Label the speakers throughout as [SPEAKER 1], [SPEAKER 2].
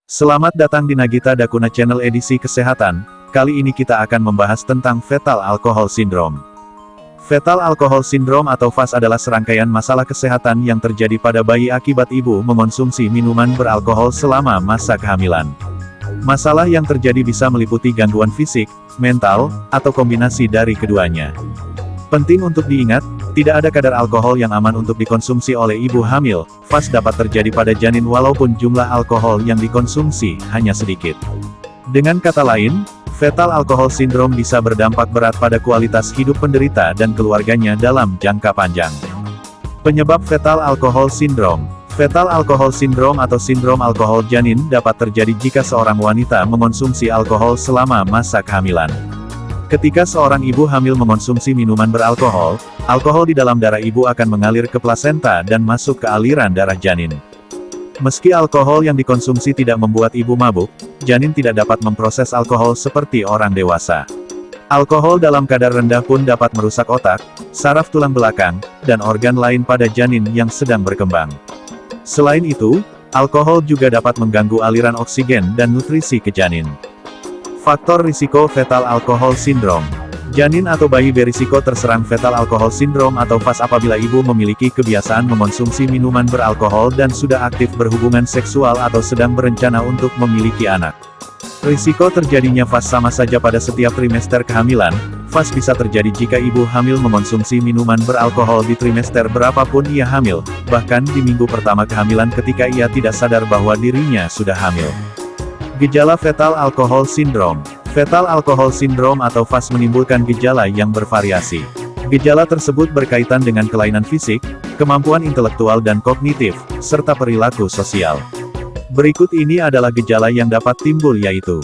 [SPEAKER 1] Selamat datang di Nagita Dakuna Channel edisi kesehatan. Kali ini kita akan membahas tentang Fetal Alcohol Syndrome. Fetal Alcohol Syndrome atau FAS adalah serangkaian masalah kesehatan yang terjadi pada bayi akibat ibu mengonsumsi minuman beralkohol selama masa kehamilan. Masalah yang terjadi bisa meliputi gangguan fisik, mental, atau kombinasi dari keduanya. Penting untuk diingat, tidak ada kadar alkohol yang aman untuk dikonsumsi oleh ibu hamil. FAS dapat terjadi pada janin walaupun jumlah alkohol yang dikonsumsi hanya sedikit. Dengan kata lain, Fetal Alcohol Syndrome bisa berdampak berat pada kualitas hidup penderita dan keluarganya dalam jangka panjang. Penyebab Fetal Alcohol Syndrome. Fetal Alcohol Syndrome atau sindrom alkohol janin dapat terjadi jika seorang wanita mengonsumsi alkohol selama masa kehamilan. Ketika seorang ibu hamil mengonsumsi minuman beralkohol, alkohol di dalam darah ibu akan mengalir ke plasenta dan masuk ke aliran darah janin. Meski alkohol yang dikonsumsi tidak membuat ibu mabuk, janin tidak dapat memproses alkohol seperti orang dewasa. Alkohol dalam kadar rendah pun dapat merusak otak, saraf tulang belakang, dan organ lain pada janin yang sedang berkembang. Selain itu, alkohol juga dapat mengganggu aliran oksigen dan nutrisi ke janin. Faktor risiko Fetal Alcohol Syndrome. Janin atau bayi berisiko terserang Fetal Alcohol Syndrome atau FAS apabila ibu memiliki kebiasaan mengonsumsi minuman beralkohol dan sudah aktif berhubungan seksual atau sedang berencana untuk memiliki anak. Risiko terjadinya FAS sama saja pada setiap trimester kehamilan. FAS bisa terjadi jika ibu hamil mengonsumsi minuman beralkohol di trimester berapapun ia hamil, bahkan di minggu pertama kehamilan ketika ia tidak sadar bahwa dirinya sudah hamil. Gejala Fetal Alcohol Syndrome. Fetal Alcohol Syndrome atau FAS menimbulkan gejala yang bervariasi. Gejala tersebut berkaitan dengan kelainan fisik, kemampuan intelektual dan kognitif, serta perilaku sosial. Berikut ini adalah gejala yang dapat timbul yaitu: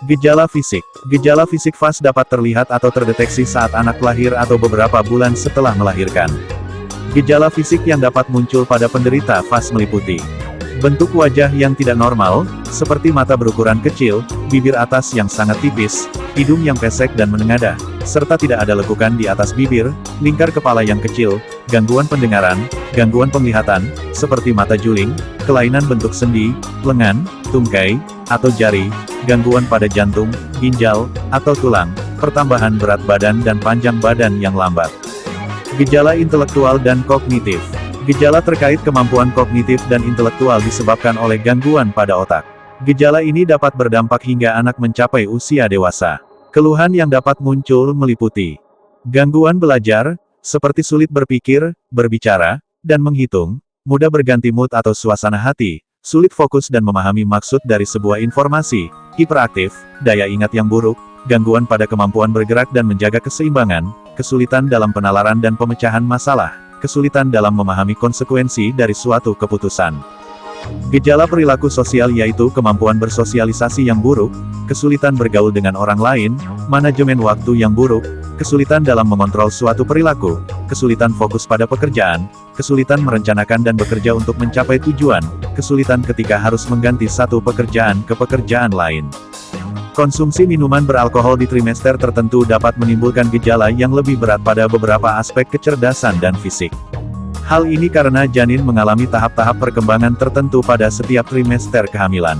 [SPEAKER 1] gejala fisik. Gejala fisik FAS dapat terlihat atau terdeteksi saat anak lahir atau beberapa bulan setelah melahirkan. Gejala fisik yang dapat muncul pada penderita FAS meliputi: bentuk wajah yang tidak normal, seperti mata berukuran kecil, bibir atas yang sangat tipis, hidung yang pesek dan menengadah, serta tidak ada lekukan di atas bibir, lingkar kepala yang kecil, gangguan pendengaran, gangguan penglihatan, seperti mata juling, kelainan bentuk sendi, lengan, tungkai, atau jari, gangguan pada jantung, ginjal, atau tulang, pertambahan berat badan dan panjang badan yang lambat. Gejala intelektual dan kognitif. Gejala terkait kemampuan kognitif dan intelektual disebabkan oleh gangguan pada otak. Gejala ini dapat berdampak hingga anak mencapai usia dewasa. Keluhan yang dapat muncul meliputi gangguan belajar, seperti sulit berpikir, berbicara, dan menghitung, mudah berganti mood atau suasana hati, sulit fokus dan memahami maksud dari sebuah informasi, hiperaktif, daya ingat yang buruk, gangguan pada kemampuan bergerak dan menjaga keseimbangan, kesulitan dalam penalaran dan pemecahan masalah, kesulitan dalam memahami konsekuensi dari suatu keputusan. Gejala perilaku sosial yaitu kemampuan bersosialisasi yang buruk, kesulitan bergaul dengan orang lain, manajemen waktu yang buruk, kesulitan dalam mengontrol suatu perilaku, kesulitan fokus pada pekerjaan, kesulitan merencanakan dan bekerja untuk mencapai tujuan, kesulitan ketika harus mengganti satu pekerjaan ke pekerjaan lain. Konsumsi minuman beralkohol di trimester tertentu dapat menimbulkan gejala yang lebih berat pada beberapa aspek kecerdasan dan fisik. Hal ini karena janin mengalami tahap-tahap perkembangan tertentu pada setiap trimester kehamilan.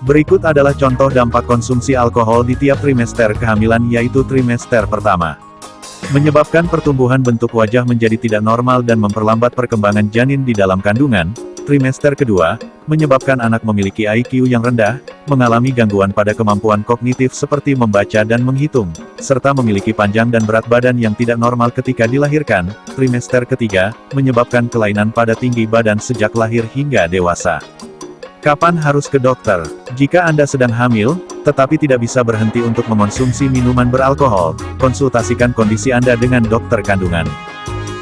[SPEAKER 1] Berikut adalah contoh dampak konsumsi alkohol di tiap trimester kehamilan yaitu trimester pertama. Menyebabkan pertumbuhan bentuk wajah menjadi tidak normal dan memperlambat perkembangan janin di dalam kandungan. Trimester kedua, menyebabkan anak memiliki IQ yang rendah, mengalami gangguan pada kemampuan kognitif seperti membaca dan menghitung, serta memiliki panjang dan berat badan yang tidak normal ketika dilahirkan. Trimester ketiga, menyebabkan kelainan pada tinggi badan sejak lahir hingga dewasa. Kapan harus ke dokter? Jika Anda sedang hamil, tetapi tidak bisa berhenti untuk mengonsumsi minuman beralkohol, konsultasikan kondisi Anda dengan dokter kandungan.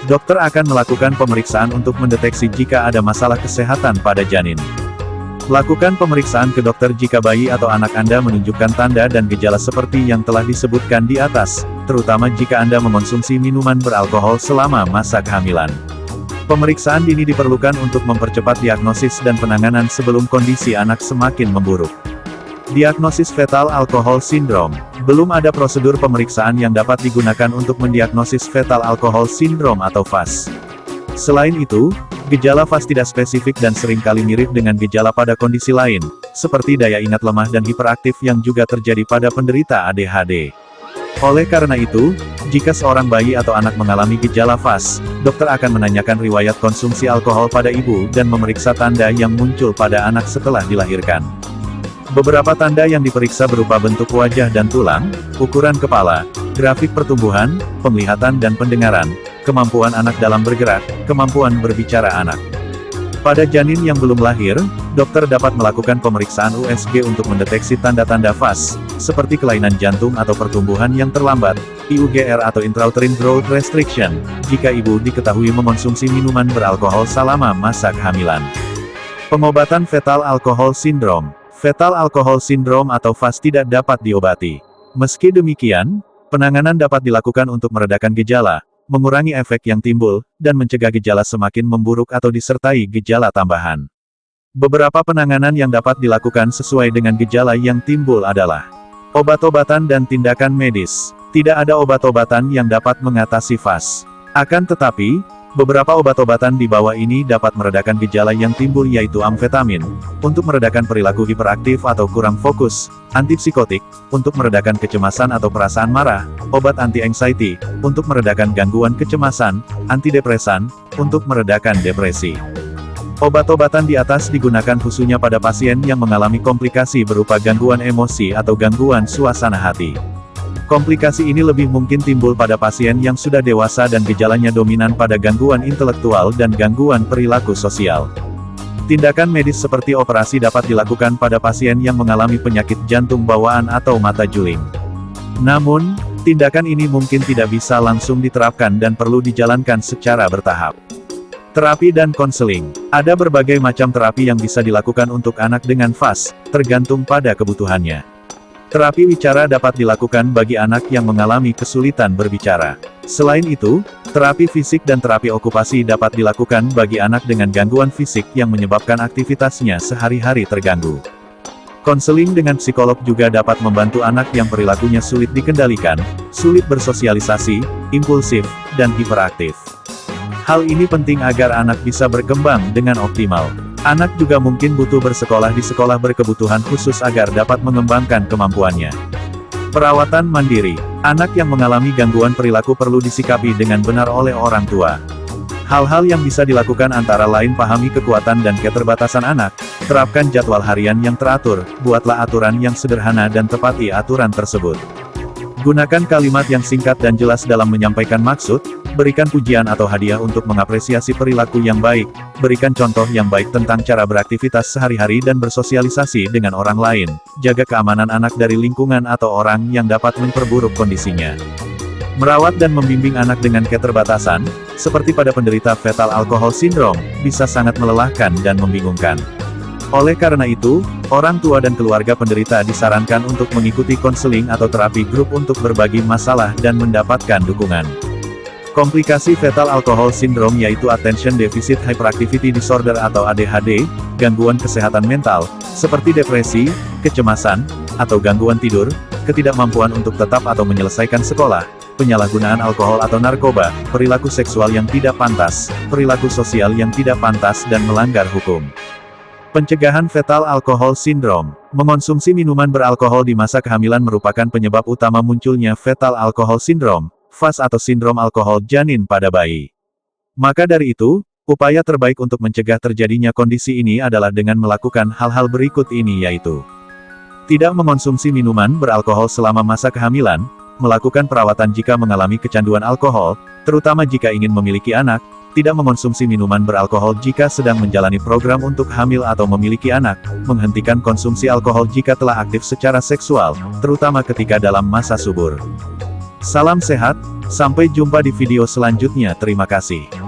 [SPEAKER 1] Dokter akan melakukan pemeriksaan untuk mendeteksi jika ada masalah kesehatan pada janin. Lakukan pemeriksaan ke dokter jika bayi atau anak Anda menunjukkan tanda dan gejala seperti yang telah disebutkan di atas, terutama jika Anda mengonsumsi minuman beralkohol selama masa kehamilan. Pemeriksaan dini diperlukan untuk mempercepat diagnosis dan penanganan sebelum kondisi anak semakin memburuk. Diagnosis Fetal Alcohol Syndrome. Belum ada prosedur pemeriksaan yang dapat digunakan untuk mendiagnosis Fetal Alcohol Syndrome atau FAS. Selain itu, Gejala FAS tidak spesifik dan seringkali mirip dengan gejala pada kondisi lain, seperti daya ingat lemah dan hiperaktif yang juga terjadi pada penderita ADHD. Oleh karena itu, jika seorang bayi atau anak mengalami gejala FAS, dokter akan menanyakan riwayat konsumsi alkohol pada ibu dan memeriksa tanda yang muncul pada anak setelah dilahirkan. Beberapa tanda yang diperiksa berupa bentuk wajah dan tulang, ukuran kepala, grafik pertumbuhan, penglihatan dan pendengaran, kemampuan anak dalam bergerak, kemampuan berbicara anak. Pada janin yang belum lahir, dokter dapat melakukan pemeriksaan USG untuk mendeteksi tanda-tanda FAS, seperti kelainan jantung atau pertumbuhan yang terlambat, IUGR atau Intrauterine Growth Restriction, jika ibu diketahui mengonsumsi minuman beralkohol selama masa kehamilan. Pengobatan Fetal Alcohol Syndrome. Fetal Alcohol Syndrome atau FAS tidak dapat diobati. Meski demikian, penanganan dapat dilakukan untuk meredakan gejala, mengurangi efek yang timbul, dan mencegah gejala semakin memburuk atau disertai gejala tambahan. Beberapa penanganan yang dapat dilakukan sesuai dengan gejala yang timbul adalah obat-obatan dan tindakan medis. Tidak ada obat-obatan yang dapat mengatasi FAS. Akan tetapi, beberapa obat-obatan di bawah ini dapat meredakan gejala yang timbul yaitu amfetamin, untuk meredakan perilaku hiperaktif atau kurang fokus, antipsikotik, untuk meredakan kecemasan atau perasaan marah, obat anti-anxiety, untuk meredakan gangguan kecemasan, antidepresan, untuk meredakan depresi. Obat-obatan di atas digunakan khususnya pada pasien yang mengalami komplikasi berupa gangguan emosi atau gangguan suasana hati. Komplikasi ini lebih mungkin timbul pada pasien yang sudah dewasa dan gejalanya dominan pada gangguan intelektual dan gangguan perilaku sosial. Tindakan medis seperti operasi dapat dilakukan pada pasien yang mengalami penyakit jantung bawaan atau mata juling. Namun, tindakan ini mungkin tidak bisa langsung diterapkan dan perlu dijalankan secara bertahap. Terapi dan konseling. Ada berbagai macam terapi yang bisa dilakukan untuk anak dengan FAS, tergantung pada kebutuhannya. Terapi wicara dapat dilakukan bagi anak yang mengalami kesulitan berbicara. Selain itu, terapi fisik dan terapi okupasi dapat dilakukan bagi anak dengan gangguan fisik yang menyebabkan aktivitasnya sehari-hari terganggu. Konseling dengan psikolog juga dapat membantu anak yang perilakunya sulit dikendalikan, sulit bersosialisasi, impulsif, dan hiperaktif. Hal ini penting agar anak bisa berkembang dengan optimal. Anak juga mungkin butuh bersekolah di sekolah berkebutuhan khusus agar dapat mengembangkan kemampuannya. Perawatan mandiri. Anak yang mengalami gangguan perilaku perlu disikapi dengan benar oleh orang tua. Hal-hal yang bisa dilakukan antara lain pahami kekuatan dan keterbatasan anak, terapkan jadwal harian yang teratur, buatlah aturan yang sederhana dan tepati aturan tersebut. Gunakan kalimat yang singkat dan jelas dalam menyampaikan maksud, berikan pujian atau hadiah untuk mengapresiasi perilaku yang baik, berikan contoh yang baik tentang cara beraktivitas sehari-hari dan bersosialisasi dengan orang lain, jaga keamanan anak dari lingkungan atau orang yang dapat memperburuk kondisinya. Merawat dan membimbing anak dengan keterbatasan, seperti pada penderita Fetal Alcohol Syndrome, bisa sangat melelahkan dan membingungkan. Oleh karena itu, orang tua dan keluarga penderita disarankan untuk mengikuti konseling atau terapi grup untuk berbagi masalah dan mendapatkan dukungan. Komplikasi Fetal Alcohol Syndrome yaitu Attention Deficit Hyperactivity Disorder atau ADHD, gangguan kesehatan mental, seperti depresi, kecemasan, atau gangguan tidur, ketidakmampuan untuk tetap atau menyelesaikan sekolah, penyalahgunaan alkohol atau narkoba, perilaku seksual yang tidak pantas, perilaku sosial yang tidak pantas dan melanggar hukum. Pencegahan Fetal Alcohol Syndrome. Mengonsumsi minuman beralkohol di masa kehamilan merupakan penyebab utama munculnya Fetal Alcohol Syndrome, FAS atau sindrom alkohol janin pada bayi. Maka dari itu, upaya terbaik untuk mencegah terjadinya kondisi ini adalah dengan melakukan hal-hal berikut ini yaitu tidak mengonsumsi minuman beralkohol selama masa kehamilan, melakukan perawatan jika mengalami kecanduan alkohol, terutama jika ingin memiliki anak, tidak mengonsumsi minuman beralkohol jika sedang menjalani program untuk hamil atau memiliki anak, menghentikan konsumsi alkohol jika telah aktif secara seksual, terutama ketika dalam masa subur. Salam sehat, sampai jumpa di video selanjutnya. Terima kasih.